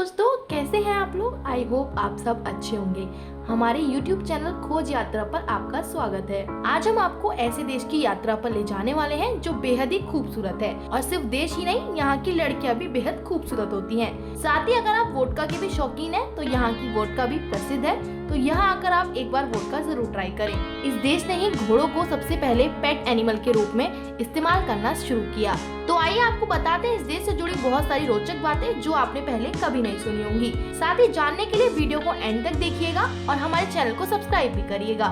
दोस्तों, कैसे हैं आप लोग। आई होप आप सब अच्छे होंगे। हमारे YouTube चैनल खोज यात्रा पर आपका स्वागत है। आज हम आपको ऐसे देश की यात्रा पर ले जाने वाले हैं जो बेहद ही खूबसूरत है। और सिर्फ देश ही नहीं, यहाँ की लड़कियाँ भी बेहद खूबसूरत होती हैं। साथ ही अगर आप वोडका के भी शौकीन हैं, तो यहाँ की वोडका भी प्रसिद्ध है। तो यहाँ आकर आप एक बार वोडका जरूर ट्राई करें। इस देश ने ही घोड़ों को सबसे पहले पेट एनिमल के रूप में इस्तेमाल करना शुरू किया। तो आइए आपको बताते हैं इस देश से जुड़ी बहुत सारी रोचक बातें जो आपने पहले कभी नहीं सुनी होंगी। साथ ही जानने के लिए वीडियो को एंड तक देखिएगा और हमारे चैनल को सब्सक्राइब भी करिएगा।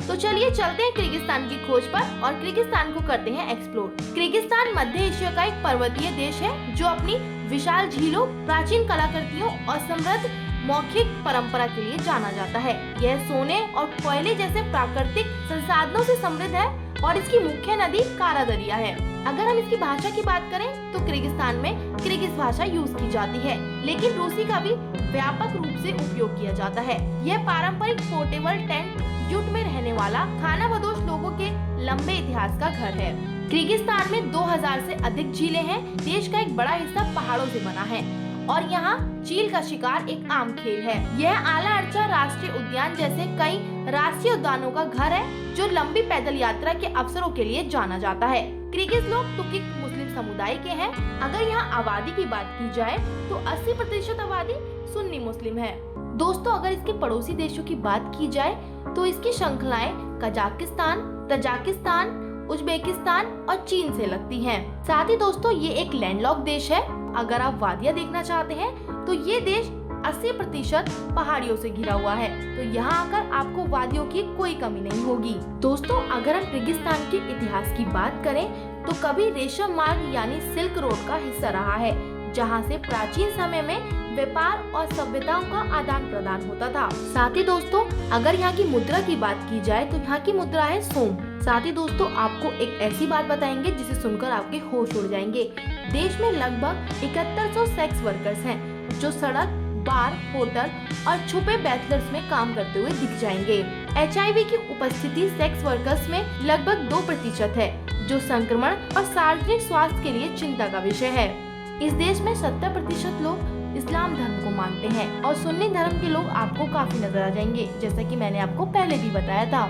तो चलिए चलते हैं किर्गिस्तान की खोज पर और किर्गिस्तान को करते हैं एक्सप्लोर। किर्गिस्तान मध्य एशिया का एक पर्वतीय देश है जो अपनी विशाल झीलों, प्राचीन कलाकृतियों और समृद्ध मौखिक परंपरा के लिए जाना जाता है। यह सोने और कोयले जैसे प्राकृतिक संसाधनों से समृद्ध है और इसकी मुख्य नदी कारा दरिया है। अगर हम इसकी भाषा की बात करें तो किर्गिस्तान में किर्गिज भाषा यूज की जाती है, लेकिन रूसी का भी व्यापक रूप से उपयोग किया जाता है। यह पारंपरिक पोर्टेबल टेंट युट में रहने वाला खानाबदोश लोगों के लंबे इतिहास का घर है। किर्गिस्तान में 2000 से अधिक झीलें हैं। देश का एक बड़ा हिस्सा पहाड़ों से बना है और यहाँ चील का शिकार एक आम खेल है। यह आला अर्चा राष्ट्रीय उद्यान जैसे कई राष्ट्रीय उद्यानों का घर है जो लंबी पैदल यात्रा के अवसरों के लिए जाना जाता है। किर्गिज लोग तुर्किक मुस्लिम समुदाय के हैं। अगर यहाँ आबादी की बात की जाए तो 80% आबादी सुन्नी मुस्लिम है। दोस्तों, अगर इसके पड़ोसी देशों की बात की जाए तो इसकी श्रृंखलाएं कजाकिस्तान, तजाकिस्तान, उज्बेकिस्तान और चीन से लगती हैं। साथ ही दोस्तों, ये एक लैंडलॉक देश है। अगर आप वादियाँ देखना चाहते हैं तो ये देश 80% पहाड़ियों से घिरा हुआ है। तो यहाँ आकर आपको वादियों की कोई कमी नहीं होगी। दोस्तों, अगर हम किर्गिस्तान के इतिहास की बात करें तो कभी रेशम मार्ग यानी सिल्क रोड का हिस्सा रहा है, जहाँ से प्राचीन समय में व्यापार और सभ्यताओं का आदान प्रदान होता था। साथ ही दोस्तों, अगर यहाँ की मुद्रा की बात की जाए तो यहाँ की मुद्रा है सोम। साथ ही दोस्तों, आपको एक ऐसी बात बताएंगे जिसे सुनकर आपके होश उड़ जाएंगे। देश में लगभग 7100 सेक्स वर्कर्स हैं जो सड़क, बार, होटल और छुपे बैचलर्स में काम करते हुए दिख जाएंगे। HIV की उपस्थिति सेक्स वर्कर्स में लगभग 2% है, जो संक्रमण और सार्वजनिक स्वास्थ्य के लिए चिंता का विषय है। इस देश में 70% लोग इस्लाम धर्म को मानते हैं और सुन्नी धर्म के लोग आपको काफी नजर आ जाएंगे, जैसा कि मैंने आपको पहले भी बताया था।